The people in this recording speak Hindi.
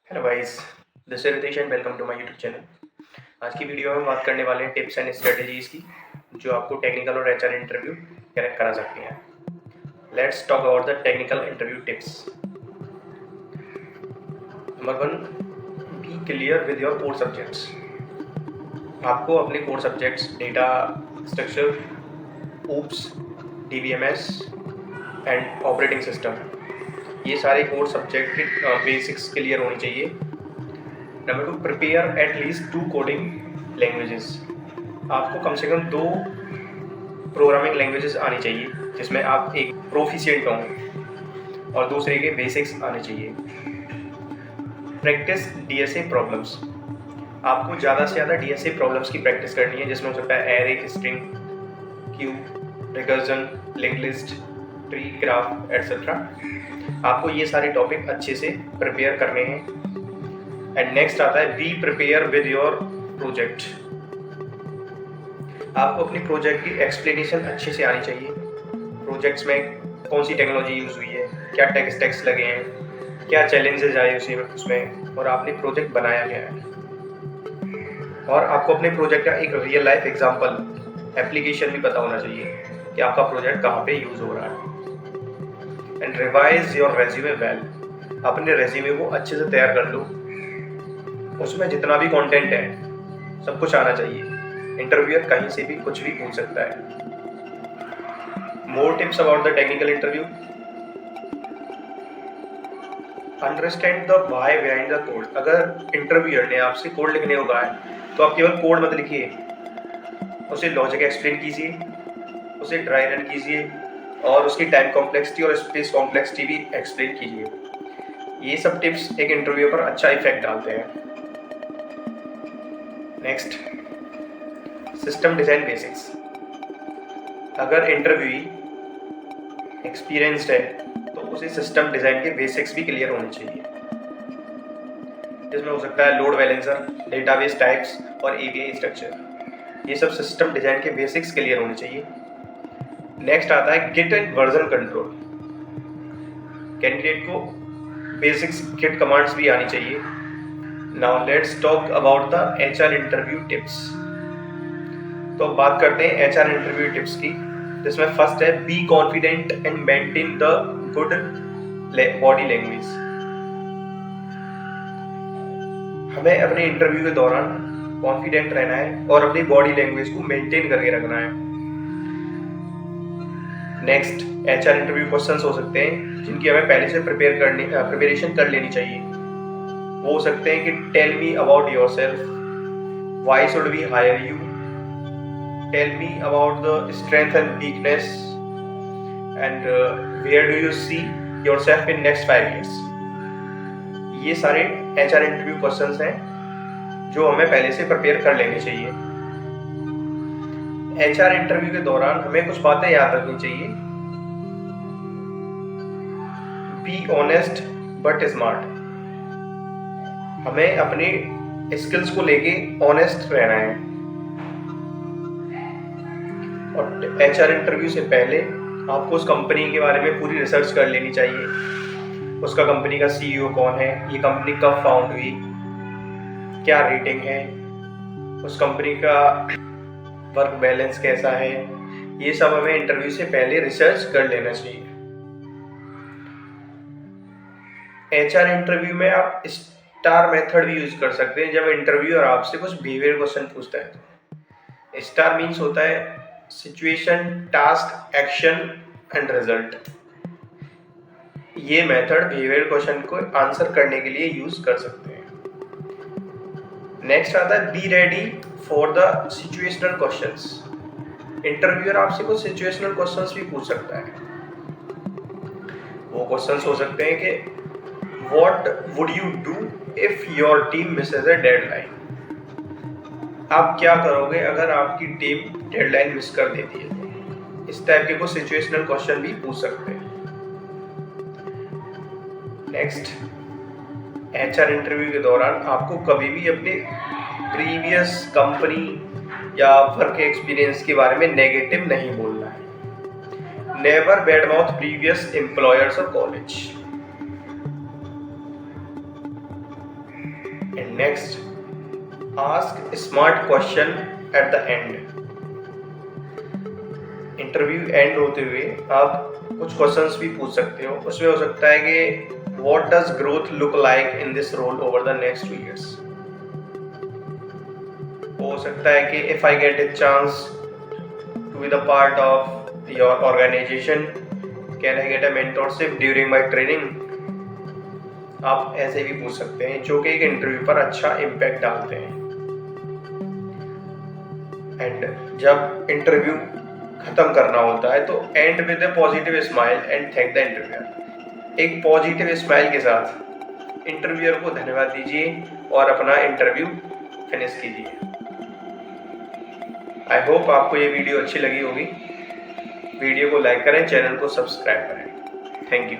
Hello guys, this is Ritesh and welcome to my YouTube channel. आज की वीडियो में बात करने वाले हैं टिप्स एंड स्ट्रेटजीज की जो आपको टेक्निकल और एचआर इंटरव्यू क्रैक करा सकती हैं। Let's talk about the technical interview tips. Number 1, be clear with your core subjects. आपको अपने core subjects data structure, OOPs, DBMS and operating system, ये सारे कोर सब्जेक्ट के बेसिक्स क्लियर होनी चाहिए। Number 2, prepare at least 2 coding languages. आपको कम से कम 2 प्रोग्रामिंग लैंग्वेजेस आनी चाहिए जिसमें आप एक प्रोफिशिएंट हों और दूसरे के बेसिक्स आने चाहिए। Practice DSA problems. आपको ज़्यादा से ज़्यादा डीएसए प्रॉब्लम्स की प्रैक्टिस करनी है जिसमें हो सकता है array, string, cube, recursion, link list, tree, graph etcetera. आपको ये सारे टॉपिक अच्छे से प्रिपेयर करने हैं। एंड नेक्स्ट आता है be prepare with your project. आपको अपनी प्रोजेक्ट की एक्सप्लेनेशन अच्छे से आनी चाहिए। प्रोजेक्ट्स में कौन सी टेक्नोलॉजी यूज़ हुई है, क्या टेक स्टैक्स लगे हैं, क्या चैलेंजेस आए उसमें और आपने प्रोजेक्ट बनाया क्या है। और आपको अपने प्रोजेक्ट का एक रियल लाइफ एग्जांपल एप्लीकेशन भी पता होना चाहिए कि आपका प्रोजेक्ट कहाँ पे यूज़ हो रहा है। And revise your resume well. अपने रेज्यूमे को अच्छे से तैयार कर लो। उसमें जितना भी कंटेंट है सब कुछ आना चाहिए। इंटरव्यूअर कहीं से भी कुछ भी पूछ सकता है। More tips about the technical interview. Understand the why behind the code. अगर इंटरव्यूअर ने आपसे कोड लिखने को कहा है तो आप केवल कोड मत लिखिए, उसे लॉजिक एक्सप्लेन कीजिए, उसे ड्राई रन कीजिए और उसकी टाइम कॉम्प्लेक्सिटी और स्पेस कॉम्प्लेक्सिटी भी एक्सप्लेन कीजिए। ये सब टिप्स एक इंटरव्यू पर अच्छा इफेक्ट डालते हैं। Next, system design basics. अगर इंटरव्यू एक्सपीरियंस्ड है तो उसे सिस्टम डिजाइन के बेसिक्स भी क्लियर होने चाहिए, जिसमें हो सकता है लोड बैलेंसर, डेटाबेस टाइप्स और एपीआई स्ट्रक्चर। ये सब सिस्टम डिजाइन के बेसिक्स क्लियर होने चाहिए। नेक्स्ट आता है git and version control. Candidate को बेसिक्स गिट कमांड्स भी आनी चाहिए। Now let's talk about the HR interview tips. तो अब बात करते हैं एचआर इंटरव्यू टिप्स की, जिसमें फर्स्ट है be confident and maintain the good body language. हमें अपने इंटरव्यू के दौरान कॉन्फिडेंट रहना है और अपनी बॉडी लैंग्वेज को मेंटेन करके रखना है। नेक्स्ट, एचआर इंटरव्यू क्वेश्चंस हो सकते हैं जिनकी हमें पहले से प्रिपरेशन कर लेनी चाहिए। वो हो सकते हैं कि tell me about yourself, why should we hire you, tell me about the strength and weakness and where do you see yourself in next 5 years। ये सारे एचआर इंटरव्यू क्वेश्चंस हैं जो हमें पहले से प्रिपेयर कर लेने चाहिए। एचआर इंटरव्यू के दौरान हमें कुछ बातें याद रखनी चाहिए। Be honest but smart. हमें अपने स्किल्स को लेके ऑनेस्ट रहना है और एचआर इंटरव्यू से पहले आपको उस कंपनी के बारे में पूरी रिसर्च कर लेनी चाहिए। उसका कंपनी का सीईओ कौन है, ये कंपनी कब फाउंड हुई, क्या रेटिंग है, उस कंपनी का वर्क बैलेंस कैसा है, ये सब हमें इंटरव्यू से पहले रिसर्च कर लेना चाहिए। एचआर इंटरव्यू में आप स्टार मेथड भी यूज कर सकते हैं जब इंटरव्यूअर आपसे कुछ बिहेवियर क्वेश्चन पूछता है तो। स्टार मीन्स होता है situation, task, action and result. ये मेथड बिहेवियर क्वेश्चन को आंसर करने के लिए यूज कर सकते हैं। नेक्स्ट आता है be ready for the situational questions. Interviewer आपसे कुछ सिचुएशनल क्वेश्चंस भी पूछ सकता है। वो क्वेश्चंस हो सकते हैं कि what would you do if your team Mrs a deadline. आप क्या करोगे अगर आपकी टीम डेडलाइन मिस कर देती है। इस टाइप के कुछ सिचुएशनल क्वेश्चन भी पूछ सकते हैं। नेक्स्ट, एचआर इंटरव्यू के दौरान आपको कभी भी अपने प्रीवियस कंपनी या वर्क एक्सपीरियंस के बारे में नेगेटिव नहीं बोलना है। Never bad mouth previous employers और college. And next, ask smart question at the end. Interview end होते हुए आप कुछ क्वेश्चंस भी पूछ सकते हो। उसमें हो सकता है कि what does growth look like in this role over the next 2 years। हो सकता है कि if I get a chance to be the part of your organisation, can I get a mentorship during my training. आप ऐसे भी पूछ सकते हैं, जो कि एक इंटरव्यू पर अच्छा इम्पैक्ट डालते हैं। एंड जब इंटरव्यू खत्म करना होता है तो and with A positive smile and thank the interviewer. एक पॉजिटिव स्माइल के साथ इंटरव्यूअर को धन्यवाद दीजिए और अपना इंटरव्यू फिनिश कीजिए। आई होप आपको ये वीडियो अच्छी लगी होगी। वीडियो को लाइक करें, चैनल को सब्सक्राइब करें। Thank you.